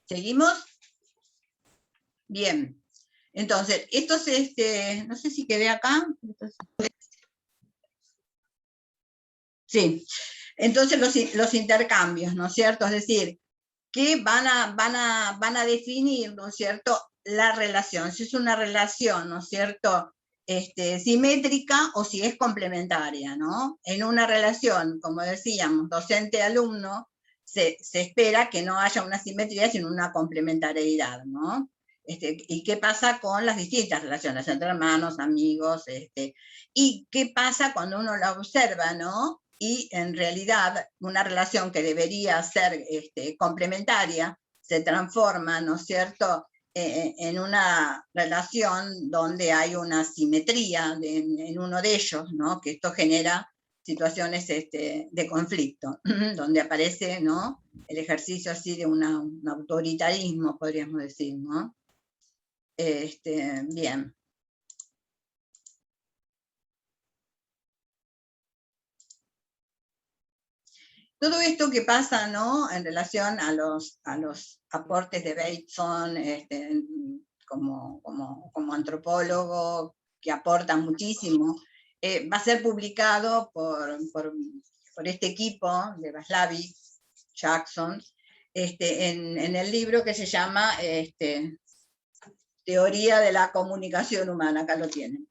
¿Seguimos? Bien. Entonces, esto es, no sé si quedé acá. Sí. Entonces, los intercambios, ¿no es cierto? Es decir, que van a definir, ¿no es cierto?, la relación, si es una relación, ¿no es cierto?, simétrica o si es complementaria, ¿no? En una relación, como decíamos, docente-alumno, se espera que no haya una simetría, sino una complementariedad, ¿no? ¿Y qué pasa con las distintas relaciones entre hermanos, amigos? ¿Y qué pasa cuando uno la observa, ¿no? Y en realidad una relación que debería ser complementaria se transforma, ¿no es cierto?, en una relación donde hay una simetría en uno de ellos, ¿no?, que esto genera situaciones de conflicto, donde aparece, ¿no?, el ejercicio así de un autoritarismo, podríamos decir, ¿no? Bien. Todo esto que pasa, ¿no?, en relación a los aportes de Bateson como antropólogo, que aporta muchísimo, va a ser publicado por este equipo de Vaslavic, Jackson, en el libro que se llama Teoría de la Comunicación Humana, acá lo tienen.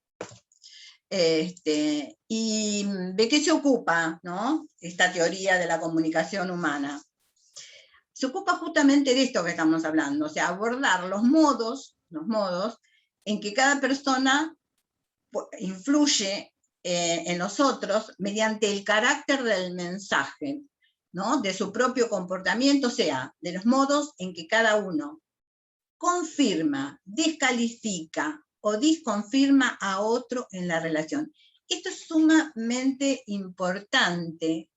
¿Y de qué se ocupa, ¿no?, esta teoría de la comunicación humana? Se ocupa justamente de esto que estamos hablando, o sea, abordar los modos en que cada persona influye en los otros mediante el carácter del mensaje, ¿no?, de su propio comportamiento, o sea, de los modos en que cada uno confirma, descalifica o disconfirma a otro en la relación. Esto es sumamente importante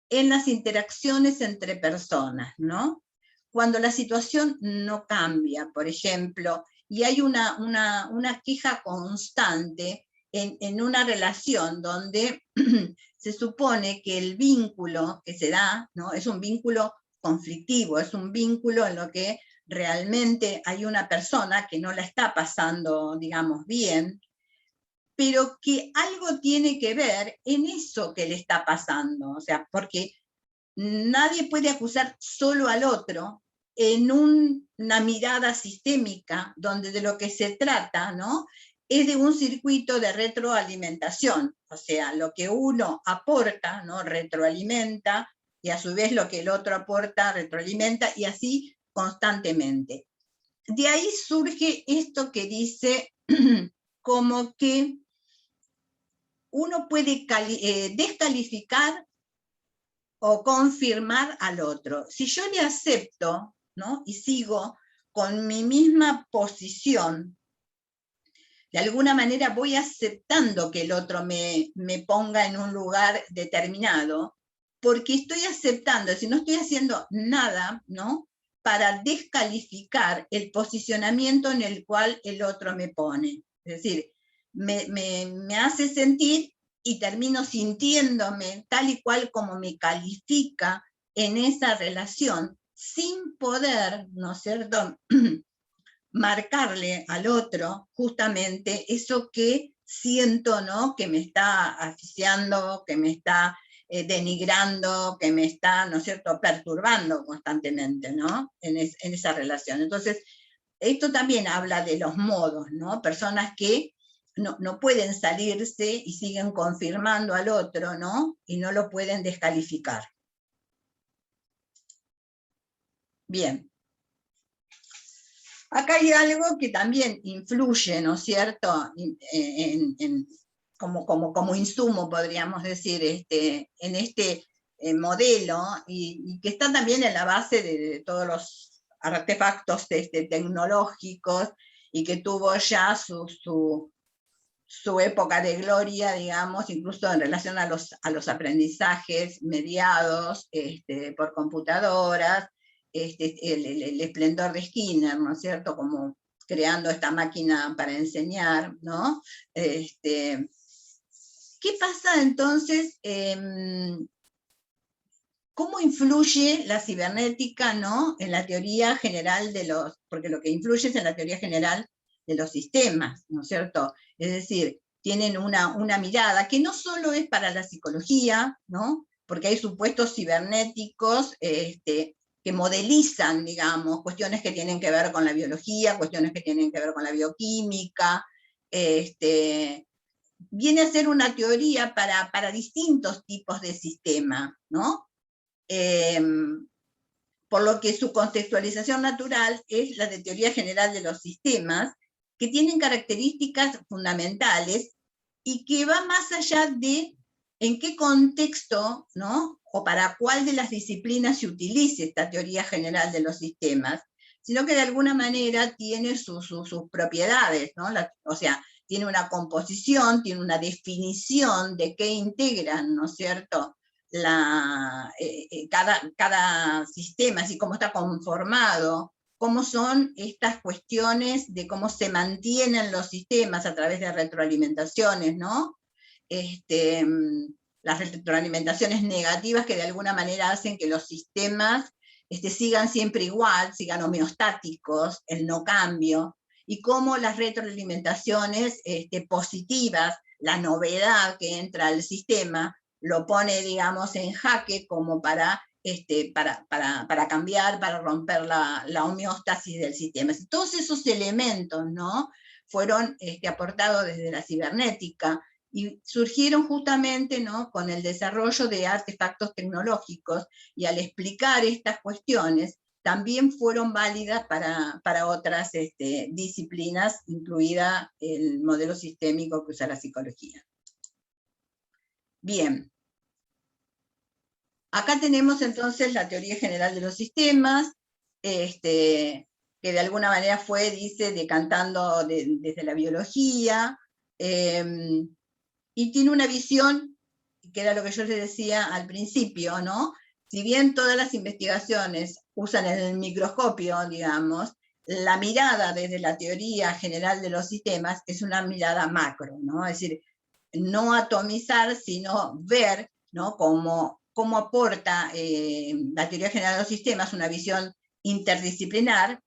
en las interacciones entre personas, ¿no? Cuando la situación no cambia, por ejemplo, y hay una queja constante en una relación donde se supone que el vínculo que se da, ¿no?, es un vínculo conflictivo, es un vínculo en lo que realmente hay una persona que no la está pasando, digamos, bien, pero que algo tiene que ver en eso que le está pasando, o sea, porque nadie puede acusar solo al otro en una mirada sistémica, donde de lo que se trata, ¿no?, es de un circuito de retroalimentación, o sea, lo que uno aporta, ¿no?, retroalimenta, y a su vez lo que el otro aporta retroalimenta, y así constantemente. De ahí surge esto que dice como que uno puede descalificar o confirmar al otro. Si yo le acepto, ¿no?, y sigo con mi misma posición, de alguna manera voy aceptando que el otro me ponga en un lugar determinado, porque estoy aceptando, si no estoy haciendo nada, ¿no?, para descalificar el posicionamiento en el cual el otro me pone. Es decir, me hace sentir y termino sintiéndome tal y cual como me califica en esa relación, sin poder, ¿no es cierto?, marcarle al otro justamente eso que siento, ¿no?, que me está asfixiando, que me está denigrando, que me está, ¿no es cierto?, perturbando constantemente, ¿no?, en esa relación. Entonces, esto también habla de los modos, ¿no?, personas que no pueden salirse y siguen confirmando al otro, ¿no?, y no lo pueden descalificar. Bien. Acá hay algo que también influye, ¿no es cierto?, como insumo, podríamos decir, en este modelo, y que está también en la base de todos los artefactos tecnológicos, y que tuvo ya su época de gloria, digamos, incluso en relación a los aprendizajes mediados por computadoras, el esplendor de Skinner, ¿no es cierto?, como creando esta máquina para enseñar, ¿no? ¿Qué pasa entonces ¿cómo influye la cibernética, ¿no?, en la teoría general de los, porque lo que influye es en la teoría general de los sistemas, ¿no es cierto? Es decir, tienen una mirada que no solo es para la psicología, ¿no?, porque hay supuestos cibernéticos que modelizan, digamos, cuestiones que tienen que ver con la biología, cuestiones que tienen que ver con la bioquímica, viene a ser una teoría para distintos tipos de sistemas, ¿no? Por lo que su contextualización natural es la de teoría general de los sistemas, que tienen características fundamentales y que va más allá de en qué contexto, ¿no?, o para cuál de las disciplinas se utilice esta teoría general de los sistemas, sino que de alguna manera tiene sus propiedades, ¿no? O sea, tiene una composición, tiene una definición de qué integran, ¿no es cierto?, cada sistema, así como está conformado, cómo son estas cuestiones de cómo se mantienen los sistemas a través de retroalimentaciones, ¿no? Las retroalimentaciones negativas que de alguna manera hacen que los sistemas sigan siempre igual, sigan homeostáticos, el no cambio, y cómo las retroalimentaciones positivas, la novedad que entra al sistema, lo pone, digamos, en jaque como para cambiar, para romper la homeostasis del sistema. Todos esos elementos, ¿no?, fueron aportados desde la cibernética y surgieron justamente, ¿no?, con el desarrollo de artefactos tecnológicos, y al explicar estas cuestiones también fueron válidas para otras disciplinas, incluida el modelo sistémico que usa la psicología. Bien. Acá tenemos entonces la teoría general de los sistemas, que de alguna manera fue, dice, decantando desde la biología, y tiene una visión, que era lo que yo les decía al principio, ¿no? Si bien todas las investigaciones usan el microscopio, digamos, la mirada desde la teoría general de los sistemas es una mirada macro, ¿no? Es decir, no atomizar, sino ver, ¿no?, cómo aporta la teoría general de los sistemas una visión interdisciplinar,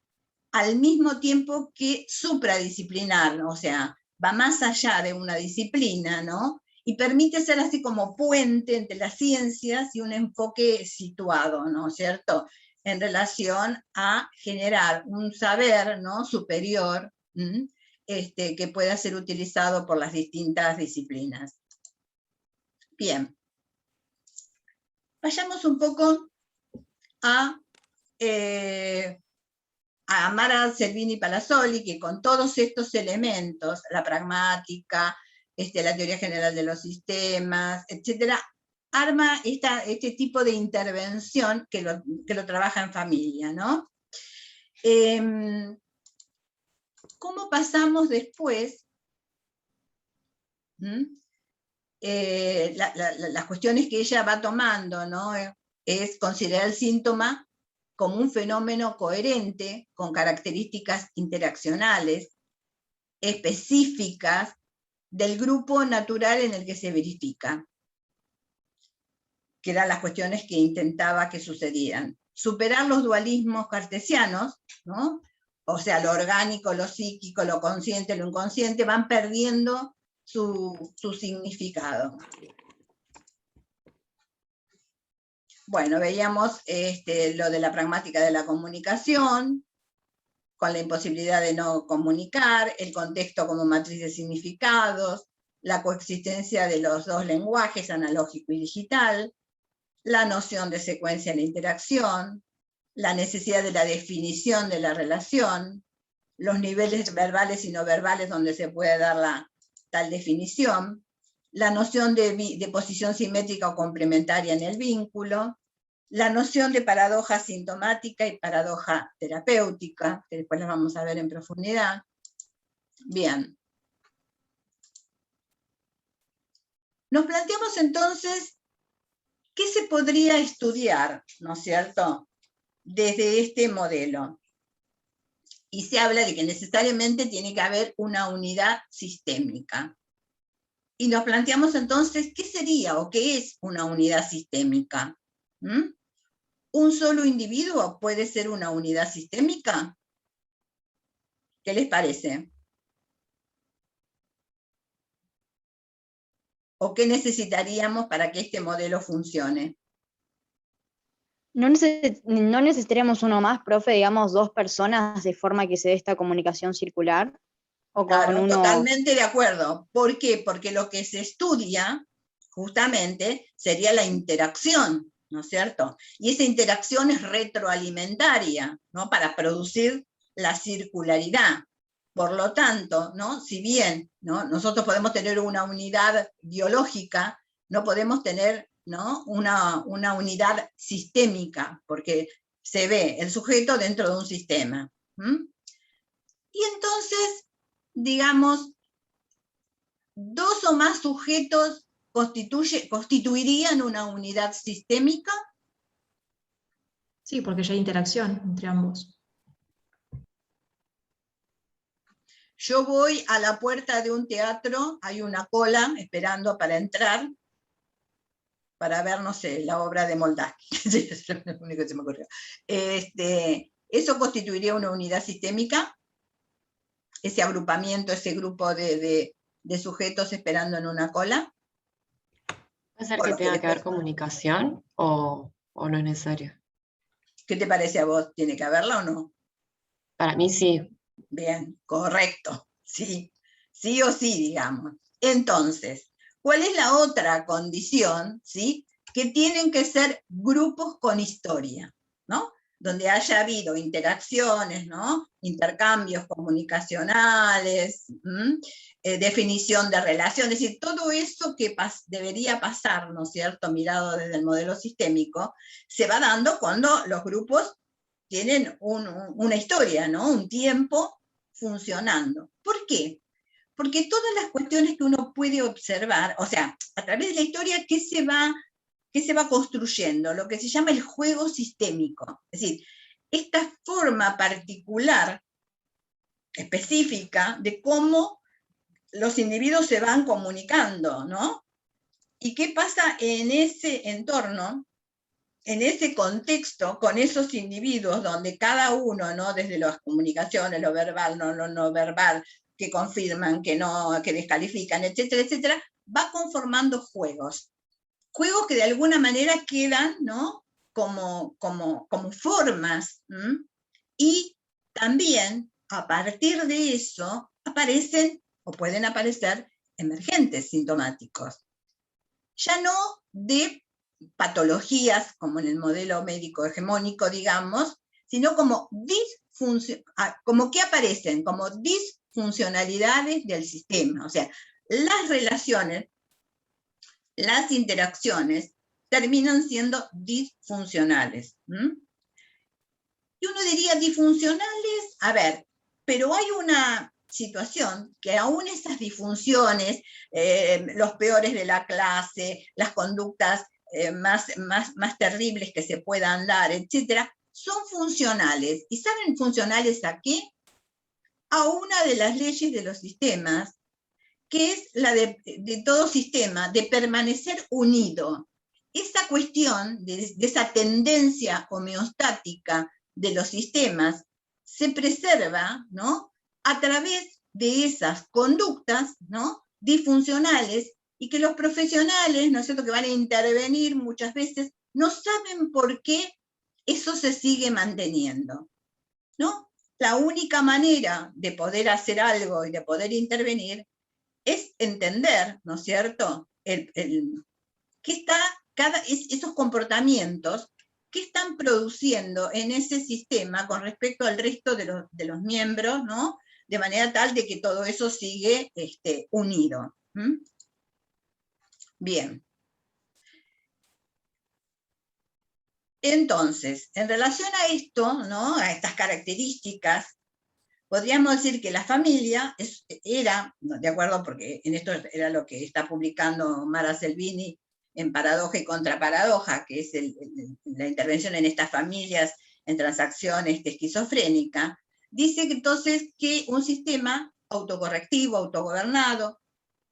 al mismo tiempo que supradisciplinar, ¿no? O sea, va más allá de una disciplina, ¿no?, y permite ser así como puente entre las ciencias y un enfoque situado, ¿no es cierto?, en relación a generar un saber, ¿no?, superior, que pueda ser utilizado por las distintas disciplinas. Bien. Vayamos un poco a Mara Servini Palazzoli, que con todos estos elementos, la pragmática, la teoría general de los sistemas, etcétera, arma este tipo de intervención que lo trabaja en familia, ¿no? ¿Cómo pasamos después? Las cuestiones que ella va tomando, ¿no?, es considerar el síntoma como un fenómeno coherente, con características interaccionales, específicas del grupo natural en el que se verifica, que eran las cuestiones que intentaba que sucedieran. Superar los dualismos cartesianos, ¿no?, o sea, lo orgánico, lo psíquico, lo consciente, lo inconsciente, van perdiendo su significado. Bueno, veíamos lo de la pragmática de la comunicación, con la imposibilidad de no comunicar, el contexto como matriz de significados, la coexistencia de los dos lenguajes, analógico y digital, la noción de secuencia en la interacción, la necesidad de la definición de la relación, los niveles verbales y no verbales donde se puede dar tal definición, la noción de posición simétrica o complementaria en el vínculo, la noción de paradoja sintomática y paradoja terapéutica, que después las vamos a ver en profundidad. Bien. Nos planteamos entonces qué se podría estudiar, ¿no es cierto?, desde este modelo. Y se habla de que necesariamente tiene que haber una unidad sistémica. Y nos planteamos entonces qué sería o qué es una unidad sistémica. ¿Mm? ¿Un solo individuo puede ser una unidad sistémica? ¿Qué les parece? ¿O qué necesitaríamos para que este modelo funcione? No necesitaríamos uno más, profe, digamos, dos personas de forma que se dé esta comunicación circular, o con Claro, uno. totalmente de acuerdo. ¿Por qué? Porque lo que se estudia justamente sería la interacción, ¿no es cierto? Y esa interacción es retroalimentaria, ¿no? Para producir la circularidad. Por lo tanto, ¿no? Si bien, ¿no?, nosotros podemos tener una unidad biológica, no podemos tener, ¿no?, una unidad sistémica, porque se ve el sujeto dentro de un sistema. Y entonces, digamos, dos o más sujetos constituirían una unidad sistémica. Sí, porque ya hay interacción entre ambos. Yo voy a la puerta de un teatro, hay una cola esperando para entrar, para ver, no sé, la obra de Moldavsky. Es lo único que se me ocurrió. ¿Eso constituiría una unidad sistémica? Ese agrupamiento, ese grupo de sujetos esperando en una cola. ¿Puede ser que tenga que haber comunicación o no es necesario? ¿Qué te parece a vos? ¿Tiene que haberla o no? Para mí sí. Bien, correcto. Sí, sí o sí, digamos. Entonces, ¿cuál es la otra condición? ¿Sí? Que tienen que ser grupos con historia, ¿no? Donde haya habido interacciones, ¿no? Intercambios comunicacionales, definición de relaciones, es decir, todo eso que debería pasar, ¿no es cierto?, mirado desde el modelo sistémico, se va dando cuando los grupos tienen una historia, ¿no? Un tiempo funcionando. ¿Por qué? Porque todas las cuestiones que uno puede observar, o sea, a través de la historia, ¿qué se va construyendo? Lo que se llama el juego sistémico. Es decir, esta forma particular, específica, de cómo los individuos se van comunicando, ¿no? ¿Y qué pasa en ese entorno, en ese contexto, con esos individuos donde cada uno, ¿no?, desde las comunicaciones, lo verbal, no verbal, que confirman, que no, que descalifican, etcétera, etcétera, va conformando juegos. Juegos que de alguna manera quedan, ¿no?, como formas. Y también, a partir de eso, aparecen o pueden aparecer emergentes sintomáticos. Ya no de patologías, como en el modelo médico hegemónico, digamos, sino como que aparecen como disfuncionalidades del sistema. O sea, las relaciones, las interacciones terminan siendo disfuncionales. Y uno diría disfuncionales, a ver, pero hay una situación que aún esas disfunciones, los peores de la clase, las conductas más terribles que se puedan dar, etcétera, son funcionales. ¿Y saben funcionales a qué? A una de las leyes de los sistemas, que es la de todo sistema, de permanecer unido. Esa cuestión de esa tendencia homeostática de los sistemas se preserva, ¿no?, a través de esas conductas, ¿no?, disfuncionales, y que los profesionales, ¿no es cierto?, que van a intervenir muchas veces, no saben por qué eso se sigue manteniendo, ¿no? La única manera de poder hacer algo y de poder intervenir es entender, ¿no es cierto?, qué está esos comportamientos que están produciendo en ese sistema con respecto al resto de los miembros, ¿no?, de manera tal de que todo eso sigue unido. Bien. Entonces, en relación a esto, ¿no?, a estas características, podríamos decir que la familia era, de acuerdo, porque en esto era lo que está publicando Mara Selvini en Paradoja y Contraparadoja, que es la intervención en estas familias en transacción esquizofrénica, dice que entonces que un sistema autocorrectivo, autogobernado,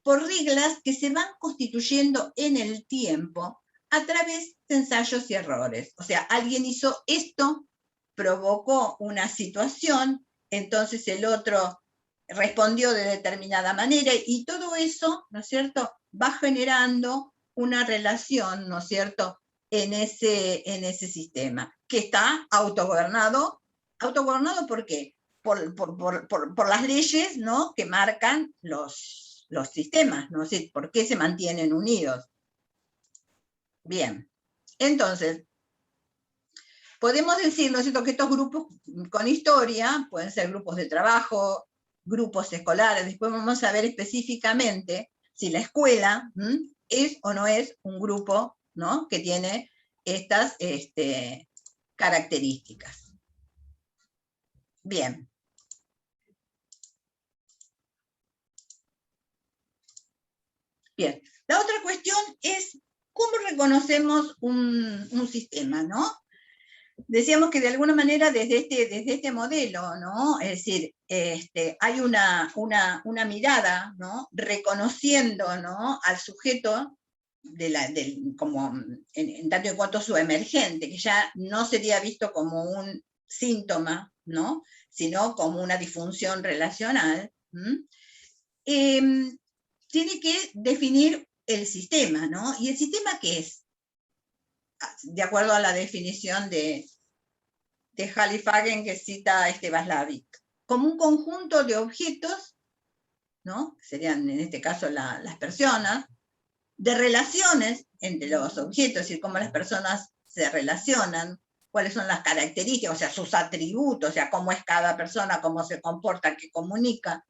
por reglas que se van constituyendo en el tiempo a través de ensayos y errores. O sea, alguien hizo esto, provocó una situación, entonces el otro respondió de determinada manera, y todo eso, ¿no es cierto?, va generando una relación, ¿no es cierto?, en ese sistema, que está autogobernado. ¿Autogobernado por qué? Por las leyes, ¿no?, que marcan los sistemas, ¿no? ¿Por qué se mantienen unidos? Bien, entonces, podemos decir, ¿no es cierto?, que estos grupos con historia pueden ser grupos de trabajo, grupos escolares. Después vamos a ver específicamente si la escuela es o no es un grupo, ¿no?, que tiene estas características. Bien. Bien. La otra cuestión es cómo reconocemos un sistema, ¿no? Decíamos que de alguna manera desde este modelo, ¿no?, es decir, hay una mirada, ¿no?, reconociendo, ¿no?, al sujeto como en tanto en cuanto su emergente, que ya no sería visto como un síntoma, ¿no?, sino como una disfunción relacional, tiene que definir el sistema, ¿no? ¿Y el sistema qué es? De acuerdo a la definición de Halifagen que cita Václavic, como un conjunto de objetos, ¿no?, serían en este caso las personas, de relaciones entre los objetos, es decir, cómo las personas se relacionan, cuáles son las características, o sea, sus atributos, o sea, cómo es cada persona, cómo se comporta, qué comunica.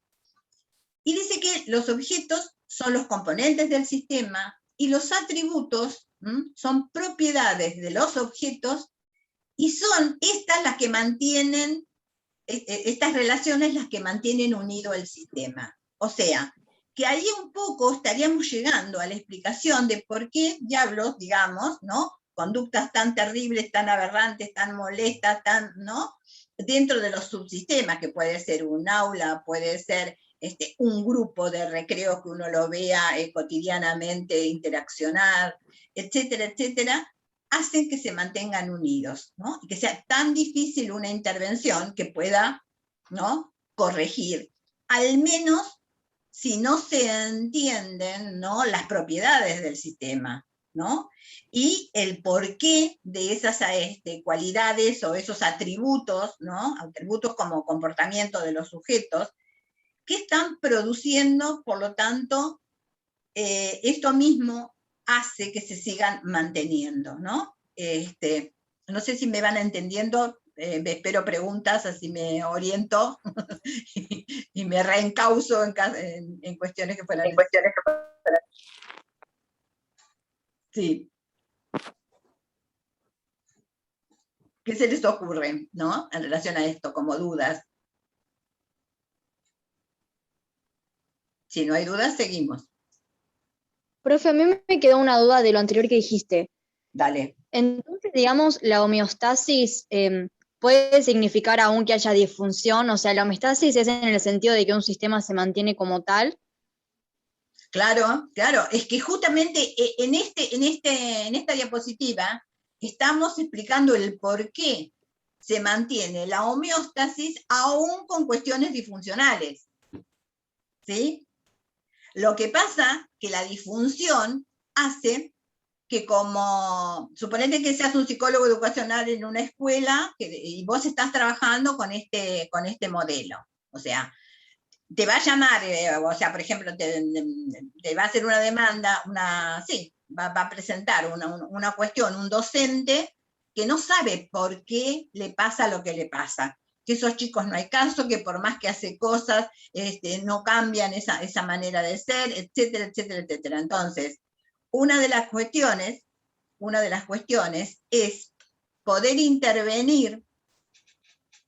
Y dice que los objetos son los componentes del sistema y los atributos son propiedades de los objetos, y son estas las que mantienen, estas relaciones las que mantienen unido el sistema. O sea, que ahí un poco estaríamos llegando a la explicación de por qué diablos, digamos, ¿no?, conductas tan terribles, tan aberrantes, tan molestas, ¿no?, dentro de los subsistemas, que puede ser un aula, puede ser un grupo de recreo que uno lo vea cotidianamente interaccionar, etcétera, etcétera, hacen que se mantengan unidos, ¿no?, y que sea tan difícil una intervención que pueda, ¿no?, corregir, al menos si no se entienden, ¿no?, las propiedades del sistema, ¿no?, y el porqué de esas cualidades o esos atributos, ¿no?, atributos como comportamiento de los sujetos, que están produciendo, por lo tanto, esto mismo hace que se sigan manteniendo, ¿no? No sé si me van entendiendo, espero preguntas, así me oriento y me reencauzo en cuestiones que fueran. Sí. ¿Qué se les ocurre, ¿no?, en relación a esto, como dudas? Si no hay dudas, seguimos. Profe, a mí me quedó una duda de lo anterior que dijiste. Dale. Entonces, digamos, la homeostasis puede significar aún que haya disfunción, o sea, la homeostasis es en el sentido de que un sistema se mantiene como tal. Claro, claro, es que justamente en esta diapositiva estamos explicando el por qué se mantiene la homeostasis aún con cuestiones disfuncionales, ¿sí? Lo que pasa que la disfunción hace que, como, suponete que seas un psicólogo educacional en una escuela y vos estás trabajando con este modelo, o sea, te va a llamar, o sea, por ejemplo, te va a hacer una demanda, va a presentar una cuestión, un docente que no sabe por qué le pasa lo que le pasa, que esos chicos no hay caso, que por más que hace cosas, no cambian esa manera de ser, etcétera, etcétera, etcétera. Entonces, una de las cuestiones es poder intervenir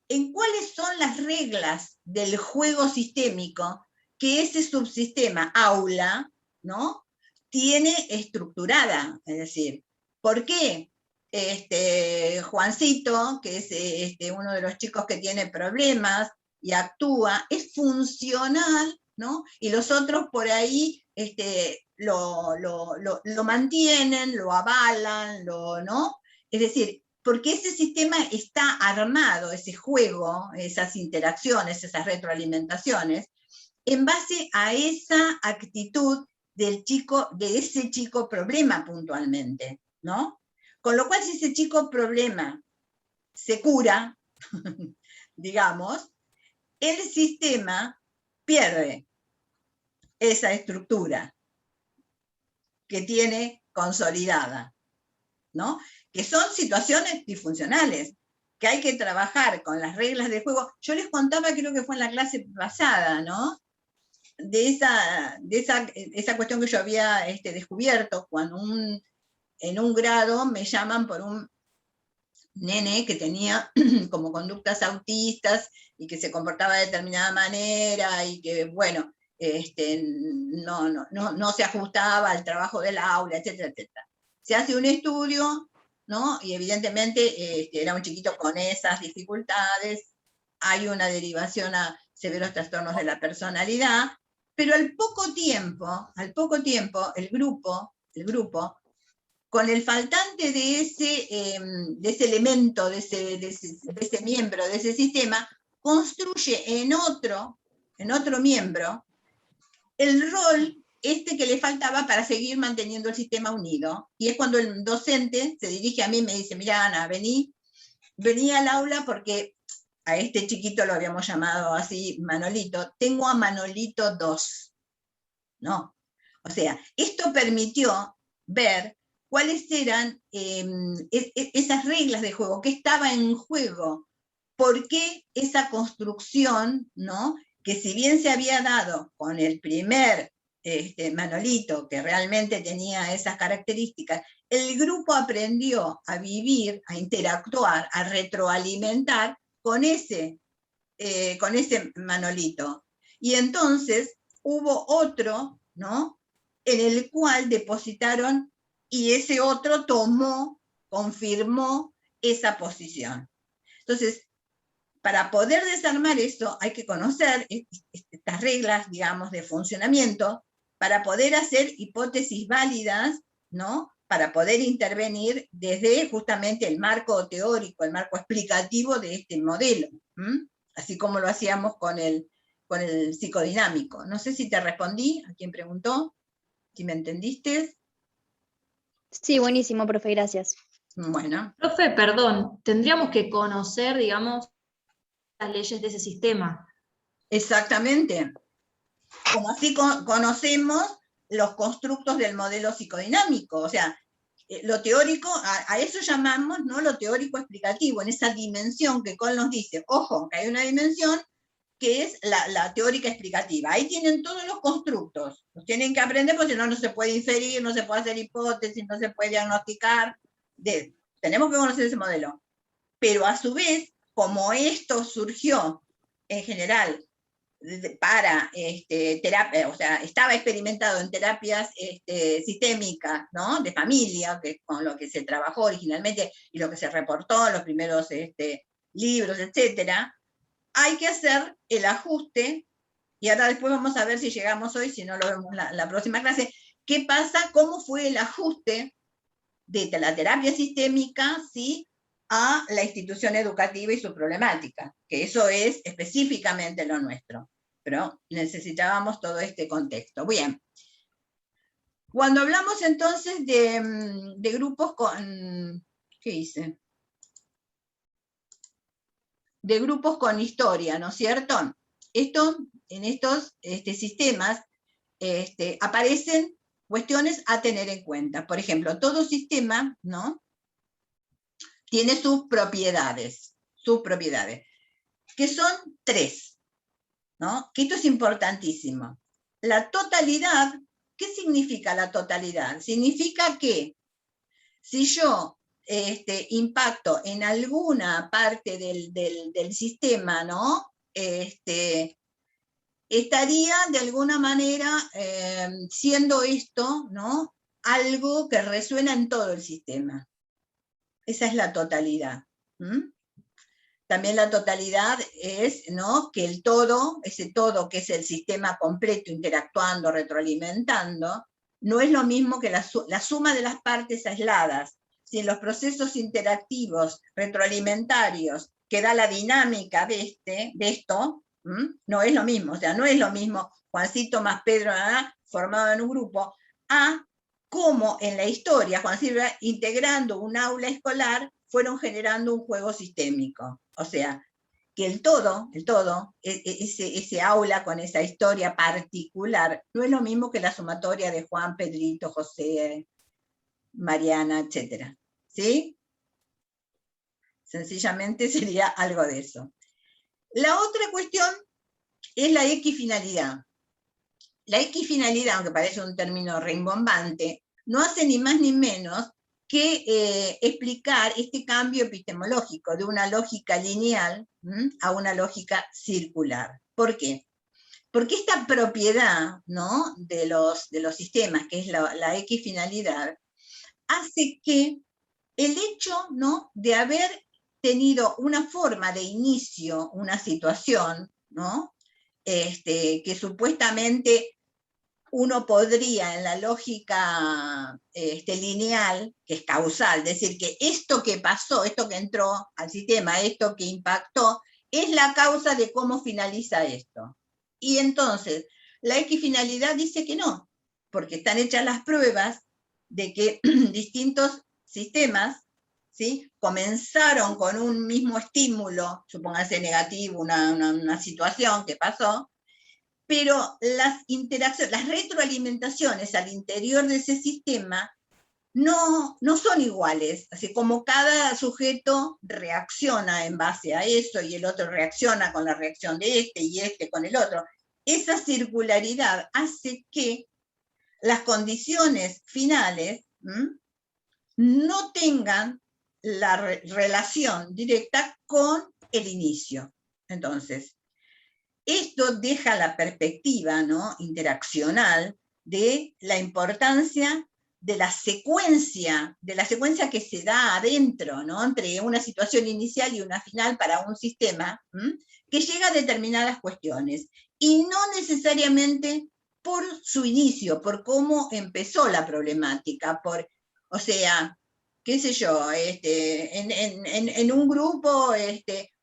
en cuáles son las reglas del juego sistémico que ese subsistema aula, ¿no?, tiene estructurada. Es decir, ¿por qué Juancito, que es uno de los chicos que tiene problemas y actúa, es funcional, ¿no?, y los otros por ahí lo mantienen, lo avalan, ¿no? Es decir, porque ese sistema está armado, ese juego, esas interacciones, esas retroalimentaciones, en base a esa actitud del chico, de ese chico problema puntualmente, ¿no? Con lo cual, si ese chico problema se cura, digamos, el sistema pierde esa estructura que tiene consolidada, ¿no? Que son situaciones disfuncionales, que hay que trabajar con las reglas del juego. Yo les contaba, creo que fue en la clase pasada, ¿no? De esa cuestión que yo había descubierto cuando en un grado me llaman por un nene que tenía como conductas autistas y que se comportaba de determinada manera y que, bueno, no se ajustaba al trabajo del aula, etcétera, etcétera. Se hace un estudio, ¿no? Y evidentemente era un chiquito con esas dificultades, hay una derivación a severos trastornos de la personalidad, pero al poco tiempo, el grupo, con el faltante de ese elemento, de ese miembro, de ese sistema, construye en otro miembro el rol que le faltaba para seguir manteniendo el sistema unido. Y es cuando el docente se dirige a mí y me dice, mira, Ana, vení al aula porque a este chiquito lo habíamos llamado así, Manolito, tengo a Manolito 2. ¿No? O sea, esto permitió ver cuáles eran esas reglas de juego, qué estaba en juego, por qué esa construcción, ¿no? Que si bien se había dado con el primer Manolito, que realmente tenía esas características, el grupo aprendió a vivir, a interactuar, a retroalimentar con ese Manolito. Y entonces hubo otro, ¿no? En el cual depositaron y ese otro confirmó esa posición. Entonces, para poder desarmar eso hay que conocer estas reglas, digamos, de funcionamiento para poder hacer hipótesis válidas, ¿no? Para poder intervenir desde justamente el marco teórico, el marco explicativo de este modelo, así como lo hacíamos con el psicodinámico. No sé si te respondí a quien preguntó, si me entendiste. Sí, buenísimo, profe, gracias. Bueno. Profe, perdón, tendríamos que conocer, digamos, las leyes de ese sistema. Exactamente. Como así conocemos los constructos del modelo psicodinámico, o sea, lo teórico, a eso llamamos, ¿no? Lo teórico explicativo, en esa dimensión que Cole nos dice, ojo, que hay una dimensión que es la teórica explicativa. Ahí tienen todos los constructos, los tienen que aprender porque si no, no se puede inferir, no se puede hacer hipótesis, no se puede diagnosticar. Tenemos que conocer ese modelo. Pero a su vez, como esto surgió en general para terapia, o sea, estaba experimentado en terapias sistémicas, ¿no? De familia, que con lo que se trabajó originalmente y lo que se reportó en los primeros libros, etcétera, hay que hacer el ajuste, y ahora después vamos a ver si llegamos hoy, si no lo vemos la próxima clase, qué pasa, cómo fue el ajuste de la terapia sistémica, ¿sí?, a la institución educativa y su problemática, que eso es específicamente lo nuestro, pero necesitábamos todo este contexto. Bien. Cuando hablamos entonces de grupos con, ¿qué hice? De grupos con historia, ¿no es cierto? En estos sistemas aparecen cuestiones a tener en cuenta. Por ejemplo, todo sistema, ¿no?, tiene sus propiedades, que son 3, ¿no? Que esto es importantísimo. La totalidad, ¿qué significa la totalidad? Significa que si yo impacto en alguna parte del sistema, ¿no?, estaría de alguna manera siendo esto, ¿no?, algo que resuena en todo el sistema. Esa es la totalidad. También la totalidad es, ¿no?, que el todo, ese todo que es el sistema completo interactuando, retroalimentando, no es lo mismo que la suma de las partes aisladas, sin los procesos interactivos, retroalimentarios, que da la dinámica de esto, no es lo mismo, o sea, no es lo mismo Juancito más Pedro formado en un grupo, a cómo en la historia, Juan Silva, integrando un aula escolar, fueron generando un juego sistémico. O sea, que el todo, ese aula con esa historia particular, no es lo mismo que la sumatoria de Juan, Pedrito, José, Mariana, etc. ¿Sí? Sencillamente sería algo de eso. La otra cuestión es la equifinalidad. La equifinalidad, aunque parece un término rimbombante, no hace ni más ni menos que explicar este cambio epistemológico de una lógica lineal a una lógica circular. ¿Por qué? Porque esta propiedad, ¿no?, de los sistemas, que es la equifinalidad, hace que el hecho, ¿no?, de haber tenido una forma de inicio, una situación, ¿no?, que supuestamente uno podría en la lógica lineal, que es causal, decir que esto que pasó, esto que entró al sistema, esto que impactó, es la causa de cómo finaliza esto. Y entonces, la equifinalidad dice que no, porque están hechas las pruebas de que distintos sistemas, ¿sí?, comenzaron con un mismo estímulo, supóngase negativo, una situación que pasó, pero las interacciones, las retroalimentaciones al interior de ese sistema no son iguales, así como cada sujeto reacciona en base a eso y el otro reacciona con la reacción de y este con el otro. Esa circularidad hace que las condiciones finales no tengan la relación directa con el inicio. Entonces, esto deja la perspectiva, ¿no?, interaccional de la importancia de la secuencia que se da adentro, ¿no?, entre una situación inicial y una final para un sistema que llega a determinadas cuestiones, y no necesariamente por su inicio, por cómo empezó la problemática, o sea, qué sé yo, en un grupo,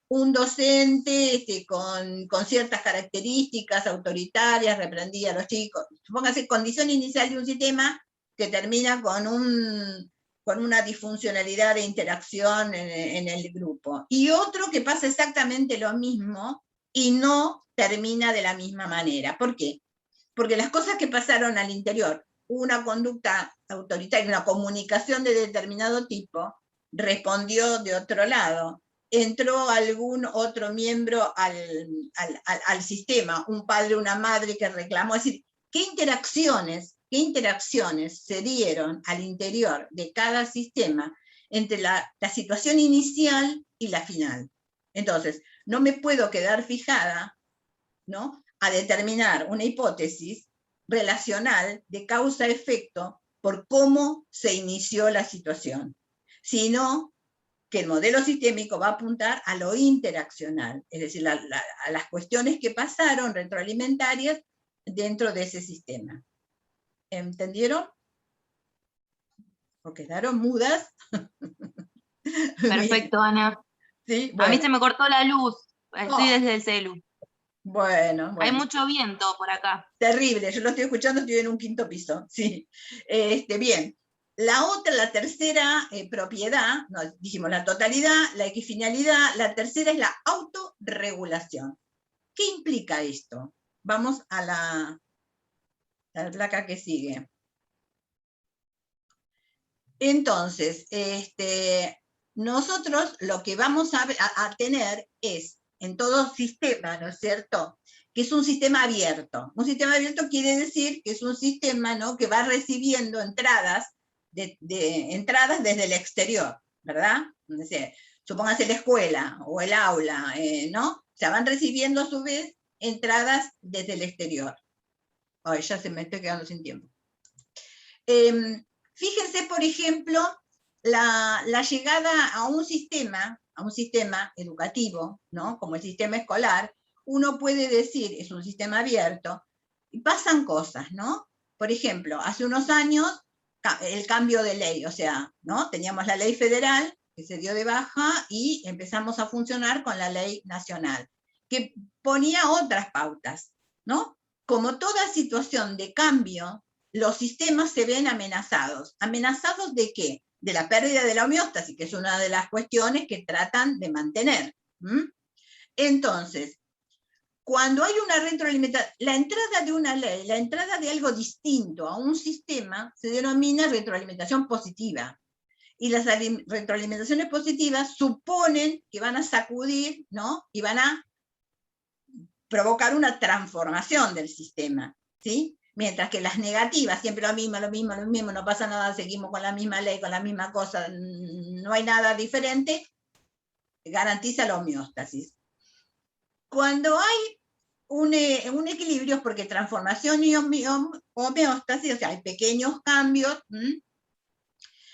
un docente con ciertas características autoritarias reprendía a los chicos. Supóngase condición inicial de un sistema que termina con una disfuncionalidad de interacción en el grupo. Y otro que pasa exactamente lo mismo y no termina de la misma manera. ¿Por qué? Porque las cosas que pasaron al interior, una conducta autoritaria, una comunicación de determinado tipo, respondió de otro lado. Entró algún otro miembro al sistema, un padre, una madre que reclamó. Es decir, ¿qué interacciones se dieron al interior de cada sistema entre la situación inicial y la final? Entonces, no me puedo quedar fijada, ¿no?, a determinar una hipótesis relacional de causa-efecto por cómo se inició la situación, sino que el modelo sistémico va a apuntar a lo interaccional, es decir, a las cuestiones que pasaron retroalimentarias dentro de ese sistema. ¿Entendieron? ¿O quedaron mudas? Perfecto, Ana. ¿Sí? A Bueno. mí se me cortó la luz, estoy desde el celu. Bueno. Hay mucho viento por acá. Terrible, yo lo estoy escuchando, estoy en un quinto piso, sí. Bien. La tercera propiedad, dijimos la totalidad, la equifinalidad, la tercera es la autorregulación. ¿Qué implica esto? Vamos a la placa que sigue. Entonces, nosotros lo que vamos a tener es, en todo sistema, ¿no es cierto?, que es un sistema abierto. Un sistema abierto quiere decir que es un sistema, ¿no?, que va recibiendo entradas desde el exterior, ¿verdad? O sea, supóngase la escuela o el aula, ¿no? O sea, van recibiendo a su vez entradas desde el exterior. Ay, ya se me estoy quedando sin tiempo. Fíjense, por ejemplo, la llegada a un sistema educativo, ¿no?, como el sistema escolar. Uno puede decir, es un sistema abierto, y pasan cosas, ¿no? por ejemplo, hace unos años, el cambio de ley, o sea, ¿no? Teníamos la ley federal que se dio de baja y empezamos a funcionar con la ley nacional, que ponía otras pautas, ¿no? Como toda situación de cambio, los sistemas se ven amenazados. ¿Amenazados de qué? De la pérdida de la homeostasis, que es una de las cuestiones que tratan de mantener. Entonces, cuando hay una retroalimentación, la entrada de una ley, la entrada de algo distinto a un sistema, se denomina retroalimentación positiva. Y las retroalimentaciones positivas suponen que van a sacudir, ¿no? Y van a provocar una transformación del sistema, ¿sí? Mientras que las negativas, siempre lo mismo, no pasa nada, seguimos con la misma ley, con la misma cosa, no hay nada diferente, garantiza la homeostasis. Cuando hay un equilibrio es porque transformación y homeostasis, o sea, hay pequeños cambios,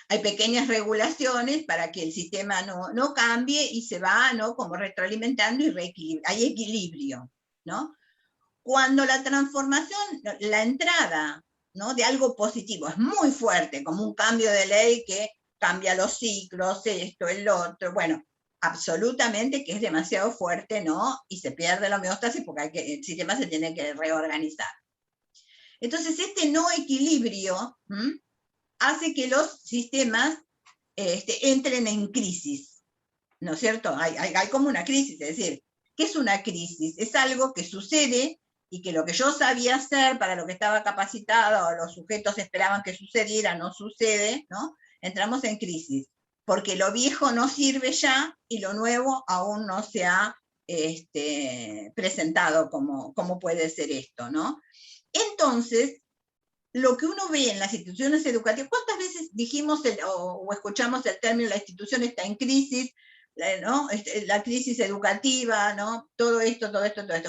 hay pequeñas regulaciones para que el sistema no cambie y se va, ¿no? Como retroalimentando y hay equilibrio, ¿no? Cuando la transformación, la entrada, ¿no? De algo positivo es muy fuerte, como un cambio de ley que cambia los ciclos, esto, el otro, bueno, absolutamente que es demasiado fuerte, ¿no? Y se pierde la homeostasis porque el sistema se tiene que reorganizar. Entonces, este no equilibrio hace que los sistemas entren en crisis, ¿no es cierto? Hay como una crisis, es decir, ¿qué es una crisis? Es algo que sucede y que lo que yo sabía hacer, para lo que estaba capacitado, o los sujetos esperaban que sucediera, no sucede, ¿no? Entramos en crisis, porque lo viejo no sirve ya y lo nuevo aún no se ha presentado como puede ser esto, ¿no? Entonces, lo que uno ve en las instituciones educativas, ¿cuántas veces dijimos o escuchamos el término la institución está en crisis, ¿no? La crisis educativa, ¿no? Todo esto.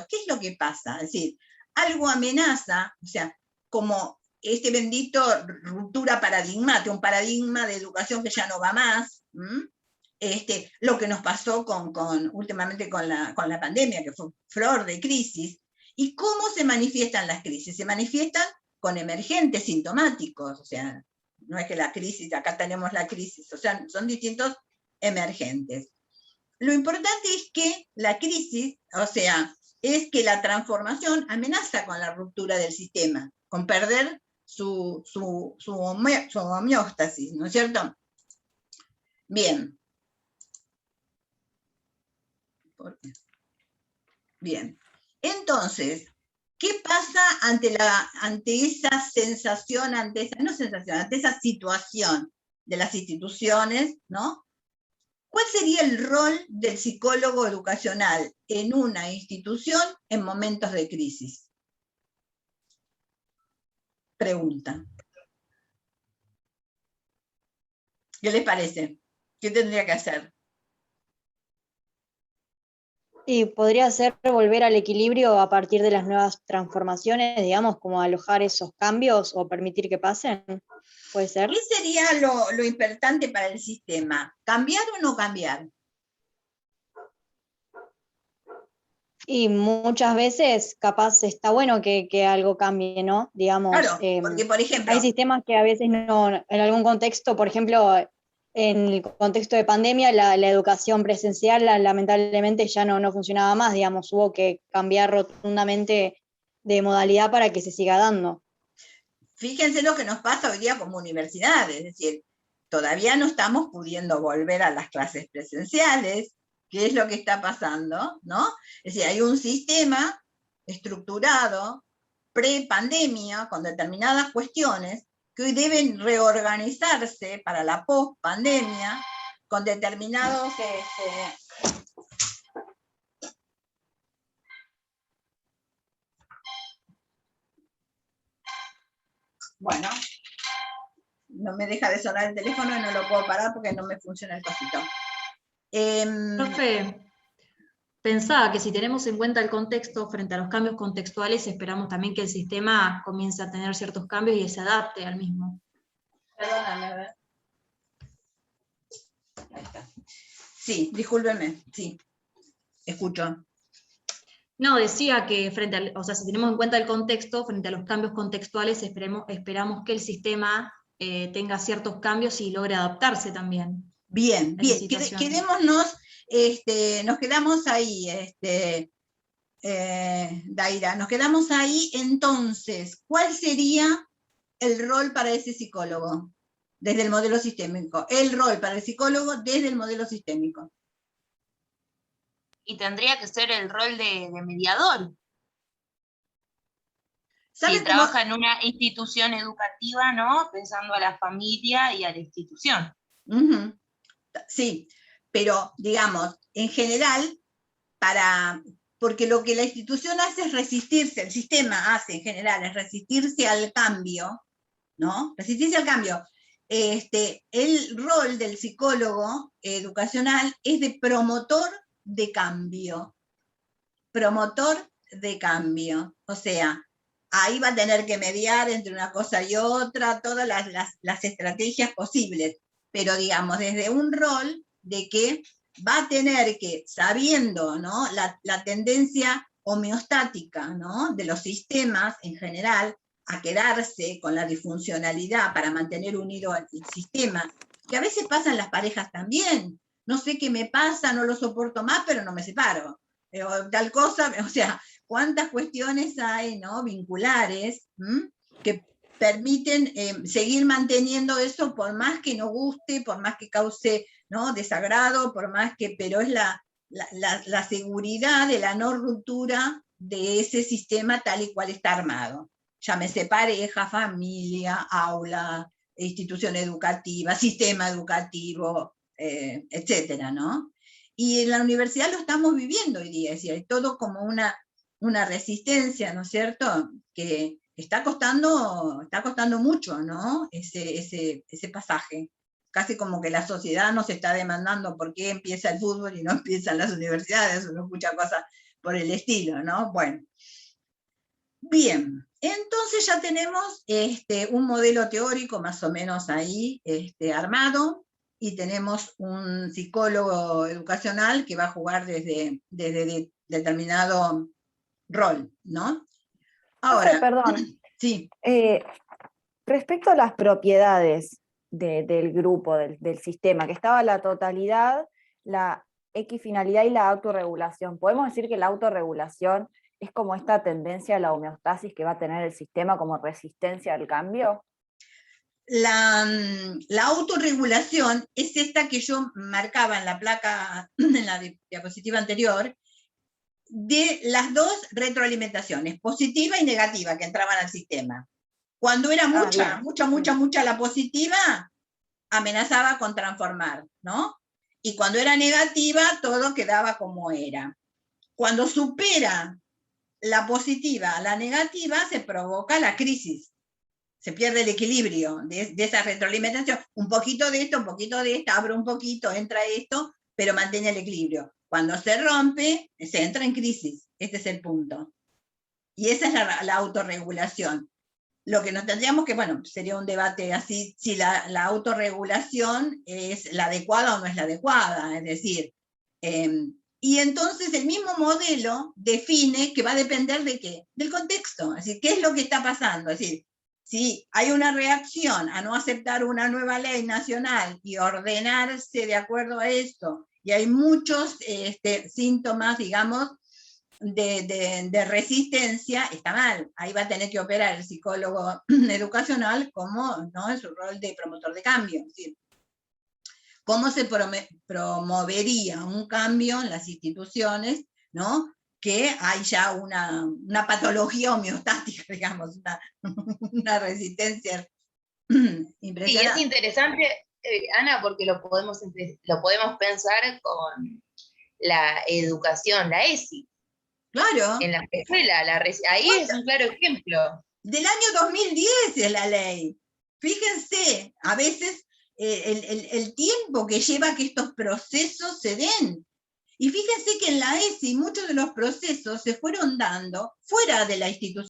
¿Qué es lo que pasa? Es decir, algo amenaza, o sea, como este bendito ruptura paradigmática, un paradigma de educación que ya no va más, lo que nos pasó últimamente con la pandemia, que fue flor de crisis. ¿Y cómo se manifiestan las crisis? Se manifiestan con emergentes sintomáticos, o sea, no es que la crisis, acá tenemos la crisis, o sea, son distintos emergentes. Lo importante es que la crisis, o sea, es que la transformación amenaza con la ruptura del sistema, con perder su homeostasis, ¿no es cierto? Bien. Bien. Entonces, ¿qué pasa ante esa sensación, ante esa situación de las instituciones, ¿no? ¿Cuál sería el rol del psicólogo educacional en una institución en momentos de crisis? Pregunta. ¿Qué les parece? ¿Qué tendría que hacer? Y podría ser volver al equilibrio a partir de las nuevas transformaciones, digamos, como alojar esos cambios o permitir que pasen. ¿Puede ser? ¿Qué sería lo importante para el sistema? ¿Cambiar o no cambiar? Y muchas veces capaz está bueno que algo cambie, ¿no? Digamos, Claro, porque por ejemplo, hay sistemas que a veces no, en algún contexto, por ejemplo, en el contexto de pandemia, la educación presencial lamentablemente ya no funcionaba más, digamos, hubo que cambiar rotundamente de modalidad para que se siga dando. fíjense lo que nos pasa hoy día como universidad, es decir, todavía no estamos pudiendo volver a las clases presenciales. ¿Qué es lo que está pasando? ¿No? Es decir, hay un sistema estructurado pre-pandemia con determinadas cuestiones que hoy deben reorganizarse para la post-pandemia con determinados bueno, no me deja de sonar el teléfono y no lo puedo parar porque no me funciona el cosito. Profe, pensaba que si tenemos en cuenta el contexto frente a los cambios contextuales, esperamos también que el sistema comience a tener ciertos cambios y se adapte al mismo. Perdóname, a ver. Ahí está. Sí, discúlpenme, sí, escucho. No, decía que o sea, si tenemos en cuenta el contexto, frente a los cambios contextuales, esperamos que el sistema tenga ciertos cambios y logre adaptarse también. Bien, a esa bien, situación. quedémonos, nos quedamos ahí, Daira, nos quedamos ahí. Entonces, ¿cuál sería el rol para ese psicólogo desde el modelo sistémico? El rol para el psicólogo desde el modelo sistémico. Y tendría que ser el rol de mediador. Si trabaja en una institución educativa, ¿no? Pensando a la familia y a la institución. Uh-huh. Sí, pero digamos, en general, porque lo que la institución hace es resistirse, el sistema hace en general, es resistirse al cambio, ¿no? Resistirse al cambio. El rol del psicólogo educacional es de promotor de cambio. Promotor de cambio. O sea, ahí va a tener que mediar entre una cosa y otra, todas las estrategias posibles, pero digamos, desde un rol de que va a tener que, sabiendo, ¿no?, la tendencia homeostática, ¿no?, de los sistemas en general, a quedarse con la disfuncionalidad para mantener unido al sistema, que a veces pasa en las parejas también. No sé qué me pasa, no lo soporto más, pero no me separo. Tal cosa, o sea, cuántas cuestiones hay, ¿no?, vinculares, que permiten seguir manteniendo eso por más que no guste, por más que cause, ¿no?, desagrado, por más que, pero es la seguridad de la no ruptura de ese sistema tal y cual está armado. Llámese pareja, familia, aula, institución educativa, sistema educativo, etcétera, ¿no? Y en la universidad lo estamos viviendo hoy día, es decir, hay todo como una resistencia, ¿no es cierto?, que está costando mucho, ¿no?, ese pasaje. Casi como que la sociedad nos está demandando por qué empieza el fútbol y no empiezan las universidades, uno escucha cosas por el estilo, ¿no? Bueno. Bien, entonces ya tenemos un modelo teórico más o menos ahí armado, y tenemos un psicólogo educacional que va a jugar desde determinado rol, ¿no? Ahora, perdón. Sí. Respecto a las propiedades del grupo, del sistema, que estaba la totalidad, la equifinalidad y la autorregulación. ¿Podemos decir que la autorregulación es como esta tendencia a la homeostasis que va a tener el sistema como resistencia al cambio? La autorregulación es esta que yo marcaba en la placa, en la diapositiva anterior, de las dos retroalimentaciones, positiva y negativa, que entraban al sistema. Cuando era mucha la positiva, amenazaba con transformar, ¿no? Y cuando era negativa, todo quedaba como era. Cuando supera la positiva a la negativa, se provoca la crisis. Se pierde el equilibrio de esa retroalimentación. Un poquito de esto, un poquito de esto, abro un poquito, entra esto, pero mantiene el equilibrio. Cuando se rompe, se entra en crisis. Este es el punto. Y esa es la autorregulación. Lo que nos tendríamos que, bueno, sería un debate así, si la autorregulación es la adecuada o no es la adecuada, es decir, y entonces el mismo modelo define que va a depender de qué, del contexto, es decir, qué es lo que está pasando, es decir, si hay una reacción a no aceptar una nueva ley nacional y ordenarse de acuerdo a esto, y hay muchos síntomas, digamos, de resistencia, está mal. Ahí va a tener que operar el psicólogo educacional como, ¿no?, en su rol de promotor de cambio. Es decir, ¿cómo se promovería un cambio en las instituciones, ¿no?, que hay ya una patología homeostática, digamos, una resistencia impresionante? Sí, es interesante, Ana, porque lo podemos pensar con la educación, la ESI. Claro. En la escuela, ahí es un claro ejemplo. Del año 2010 es la ley. Fíjense, a veces el tiempo que lleva que estos procesos se den. Y fíjense que en la ESI muchos de los procesos se fueron dando fuera de la institución.